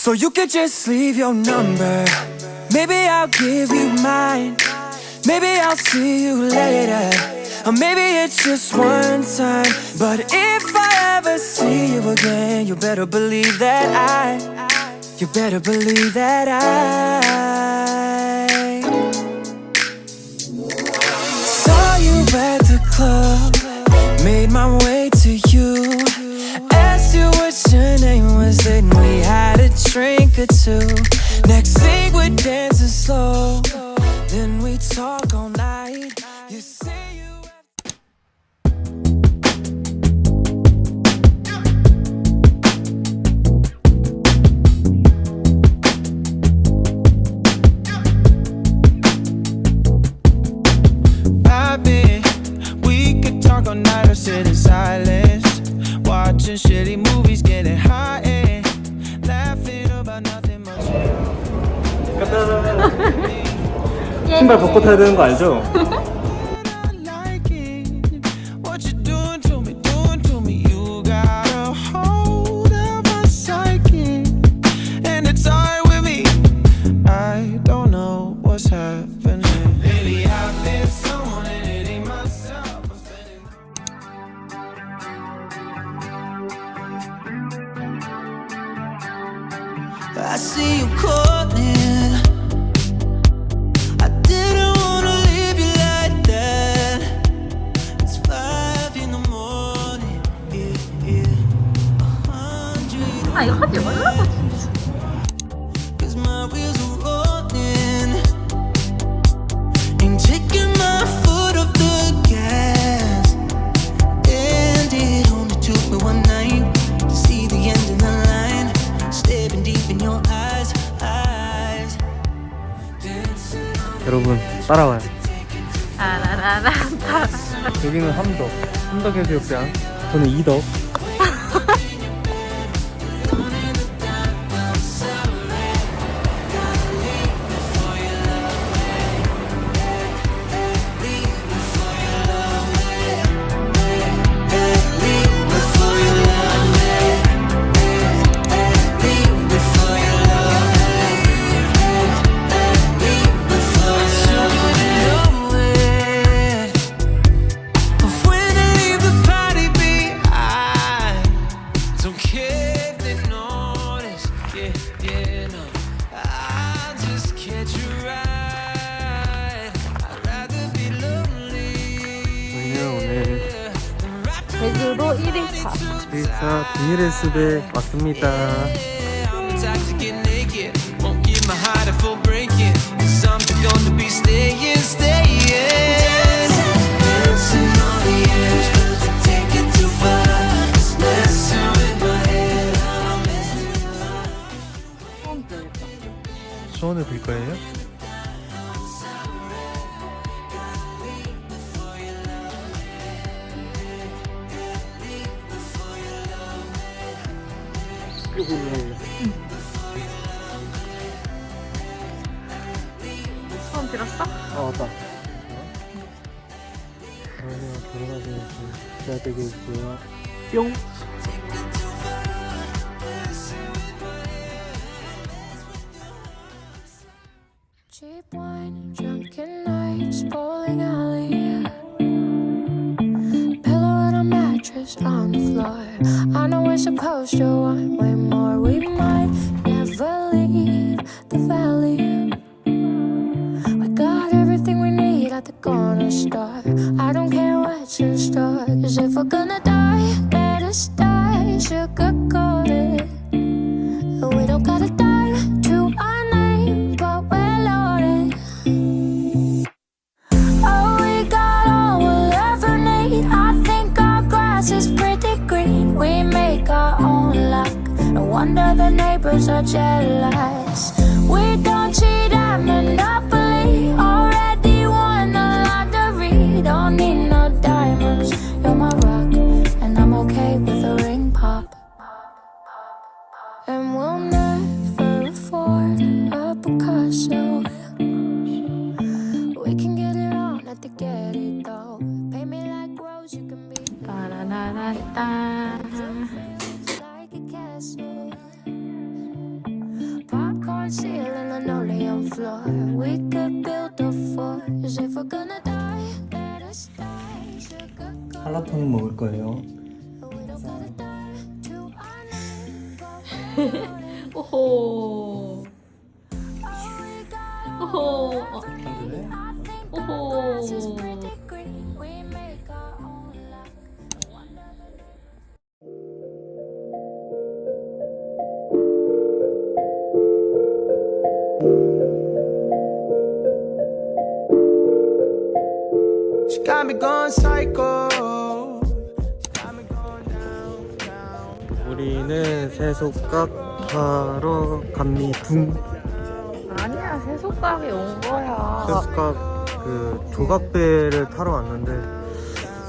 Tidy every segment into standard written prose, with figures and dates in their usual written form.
So you could just leave your number. Maybe I'll give you mine. Maybe I'll see you later. Or maybe it's just one time. But if I ever see you again, you better believe that you better believe that I saw you at the club, made my way to you, asked you what your name was, then we had a drink or two. Next thing we dance slow, then we talk all night. You say we could talk all night or sit in silence, watching shitty movies, getting high and laughing about nothing much. 신발 벗고 타야 되는 거 알죠? I see you calling. I didn't wanna leave you like that. It's 5 in the morning. Yeah. 100. 아 이거 하지 말라고 진짜. 'Cause my wheels are rolling. Ain't taking my foot off the gas. And it only took me one night to see the end of the line. Staring deep in your eyes. 여러분 따라와요. 아라라라. 여기는 함덕해수욕장. 저는 이덕. 제주도 1일차 1차 비밀의숲에 왔습니다. 수원을 볼 거예요? 처음 들었어? 맞다. 결혼하셔서 해야 되겠고요. 뿅! Cheap wine, drunken nights, bowling alley. Pillow and a mattress on the floor. I know we're supposed to want way more. We might never leave the valley. We got everything we need at the corner store. I don't care what's in store. 'Cause if we're gonna die, let us die sugar-coated. We don't gotta die to our name, but we're loaded. Oh, we got all we'll ever need. I think our grass is pretty green. We make our own luck. No wonder the neighbors are jealous. We don't cheat at Monopoly. Already won the lottery. Don't need no diamonds. You're my rock, and I'm okay with a ring pop. And we'll never afford a Picasso. We can get it on at the Getty though. Pay me like Rose, you can be 따라라라따. like a castle. unicorn ceiling, linoleum floor. We could build a fortress if we're gonna die. Let us die. Sugar coat. 할라토는 먹을 거예요. We don't gotta die to our name. 오호. 오호. 오호. We make our own luck. She got me going psycho. She got me going down, down. 우리는 새속각 하러 갑니다. 아니야, 새속각이 온 거야. 새속각 그 조각배를 타러 왔는데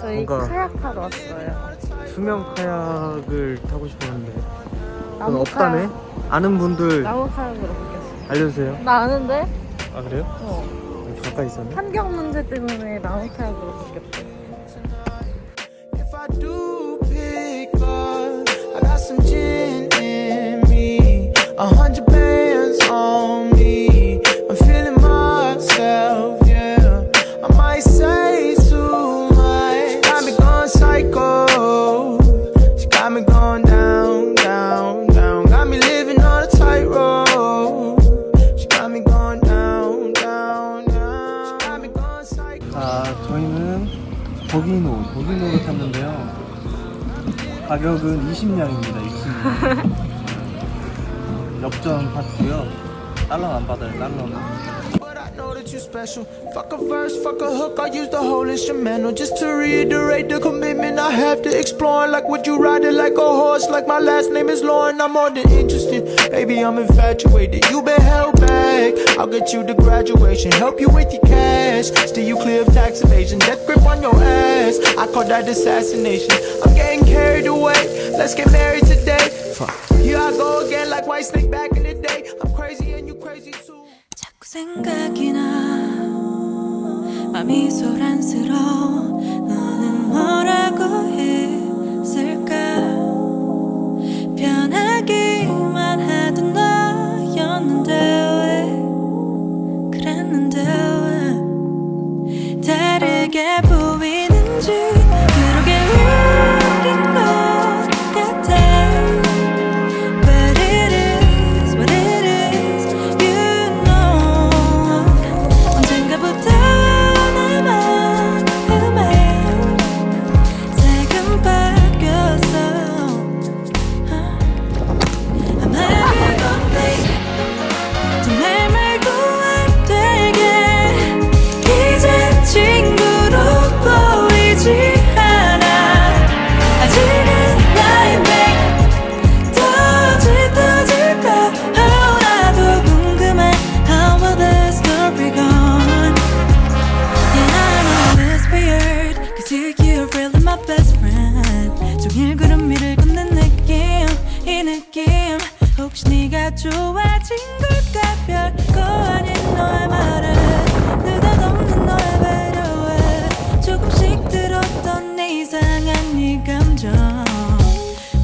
저희 뭔가- 카약 타러 왔어요. 수면 카약을 타고 싶었는데 그건 나무 없다네. 카약. 아는 분들 나무 카약으로 바뀌었어. 알려주세요. 나 아는데? 아 그래요? 가까이 있었네. 환경 문제 때문에 나무 카약으로 바뀌었대. If I do pick up, I got some gin in me, 100 bands on me. I'm feeling myself, yeah. I might say too much. She got me going psycho. She got me going down, down, down. Got me living on a tightrope. She got me going down, down, down. She got me going psycho. 저희는 도기노를 탔는데요. 가격은 20냥입니다. 20냥. 역전 파트고요. 달러 안 받아요. 달러는. But I know that you special. Fuck a verse, fuck a hook. I use the whole instrumental just to reiterate the commitment I have to exploring. Like, would you ride it like a horse? Like my last name is Lauren. I'm more than interested. Baby, I'm infatuated. You've been held back. I'll get you to graduation, help you with your cash, steer you clear of tax evasion, death grip on your ass. I call that assassination. I'm getting carried away. Let's get married today. Fuck. Here I go again, like White Snake back in the day. I'm crazy and you crazy too. 자꾸 생각이 나 맘이 소란스러워 너는 뭐라고 했을까 편하기만 하던 너였는데 왜 그랬는데 왜 다르게 보이는지 그러게 웃긴 것 같아 But it is what it is you know 언젠가부터 내 마음에 살금 바뀌었어 아마 그건데 정말 말도 안 되게 이제 친구로 보이지 않아 아직은 나의 맥 터질까 나도 궁금해 How will this story go on Yeah I know it's weird Cause you're really my best friend 종일 구름 위를 걷는 느낌 이 느낌 혹시 네가 좋아진 걸까 별거 아닌 너의 말에 느닷없는 너의 배려에 조금씩 들었던 내 이상한 네 감정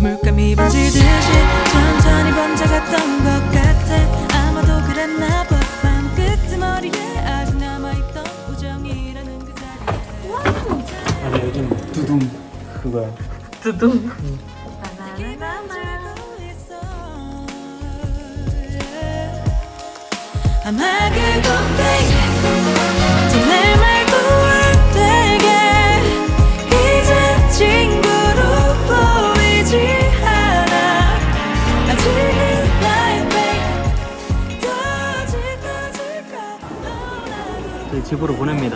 물감이 번지듯이 천천히 번져갔던 것 같아 아마도 그랬나 봐 밤끄트머리에 아직 남아있던 우정이라는 그 자리에 아니 요즘 두둥 그거야. 두둥. 아마 그건데 정말 말도 안 되게 이제 친구로 보이지 않아 아직은 나의 백 터질까 저희 집으로 보냅니다.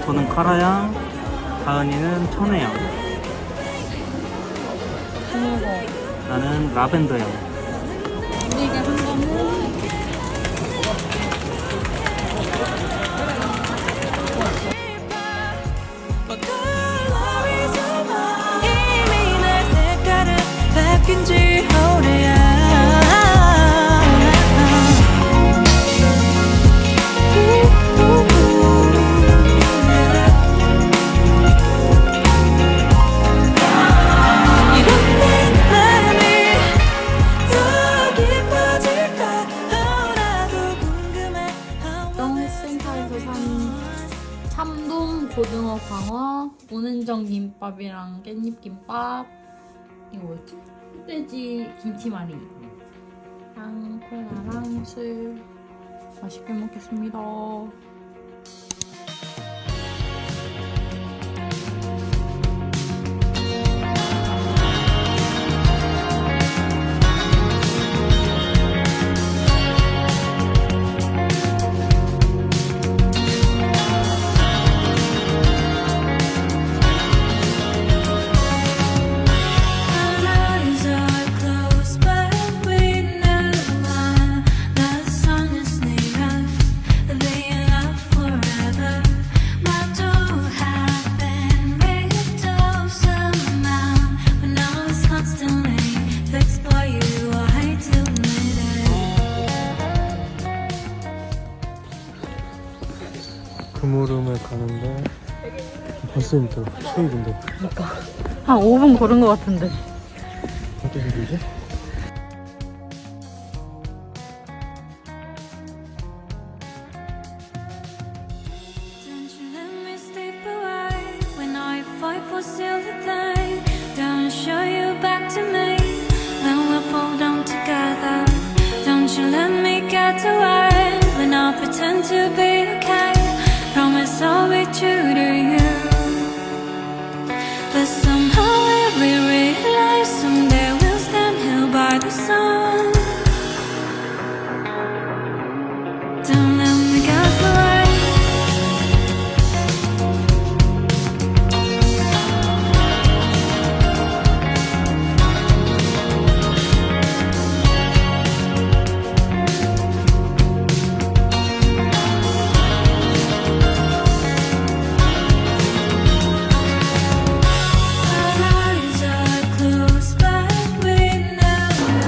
저는 카라양, 다은이는 천혜양, 나는 라벤더양. 우리가 한 거는 이미 내 색깔은 바뀐 지 오래야 이런 내 맘이 고등어 광어, 오는정김밥이랑 깻잎김밥. 이거 뭐였지? 흑돼지 김치말이. 콜라랑 술. 맛있게 먹겠습니다. 금오름에 가는데 버스 힘들어. 수익인데 한 5분 걸은 것 같은데. 어떻게 되지? Pretend to be okay. Promise I'll be true to you. But somehow we realize someday we'll stand here by the sun. Don't let me get away.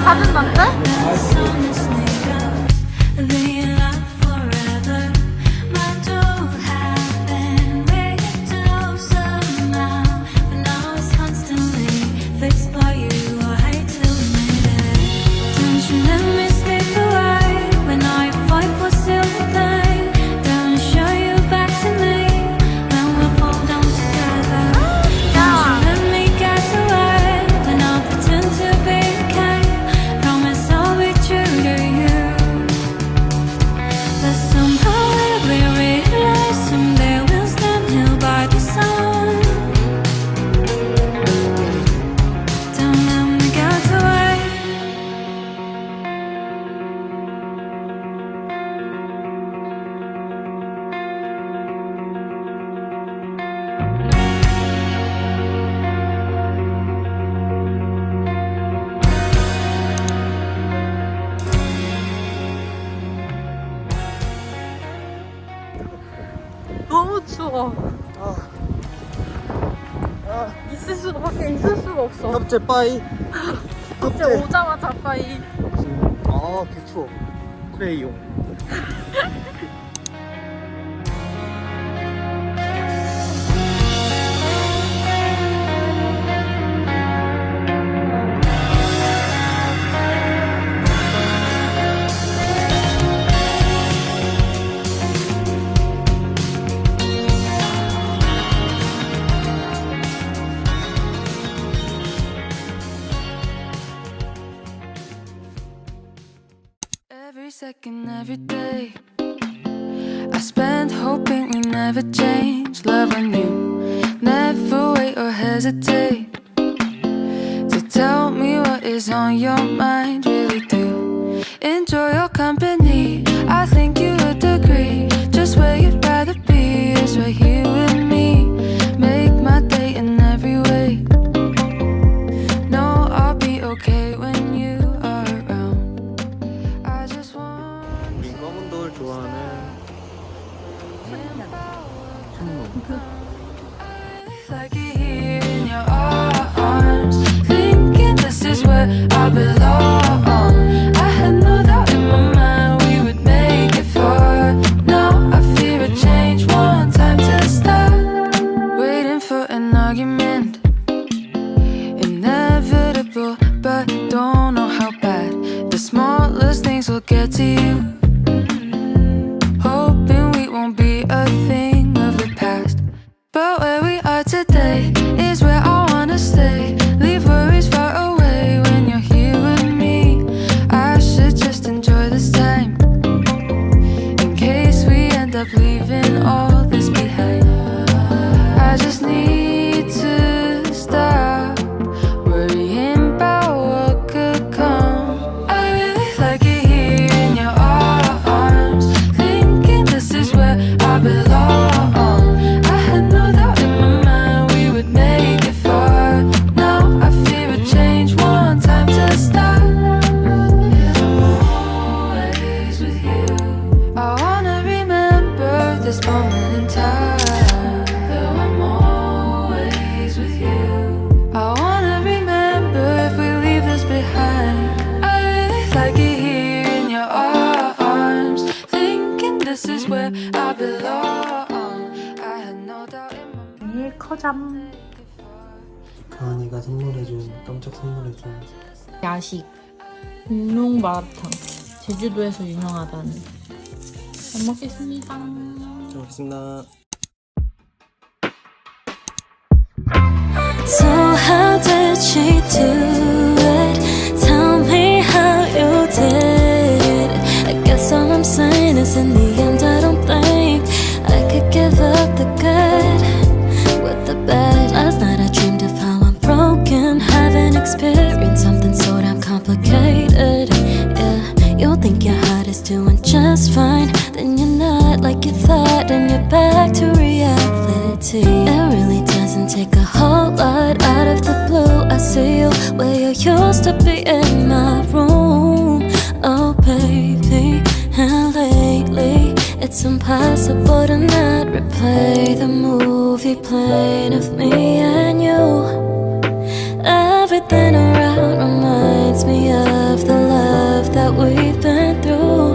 사준단데? 너무 추워. 밖에 있을 수가 없어. 협재 빠이. 이제 오자마자 빠이. 아 개추워. 크레이용. Every second, every day I spend hoping we never change. Loving you, never wait or hesitate to tell me what is on your mind. Really do enjoy your company. I think you would agree. Just where you'd rather be is right here with me. Make my day in every way. No, I'll be okay when you are around. I just want 검은 돌 좋아하는 like it here in your arms. Thinking this is where I belong. I had no doubt in my mind we would make it far. Now I fear a change. One time to stop. Waiting for an argument. Inevitable, but don't know how bad. The smallest things will get to you. Hoping we won't be a thing of the past. where I belong. I had no doubt in my mind. 커잠. 가은이가 선물해준 깜짝 선물해준 야식. 공룡마라탕. 제주도에서 유명하다는. 잘 먹겠습니다. 잘 먹겠습니다. So how did she do it? Tell me how you did it. I guess all I'm saying is in the end I don't think I could give up the good with the bad. Last night I dreamed of how I'm broken, haven't experienced something so damn complicated. Yeah, you think your heart is doing just fine, then you're not like you thought, and you're back to reality. It really doesn't take a whole lot out of the blue. I see you where you used to be in my room. Oh baby, and lately it's impossible to not replay the movie playing of me and you. Everything around reminds me of the love that we've been through.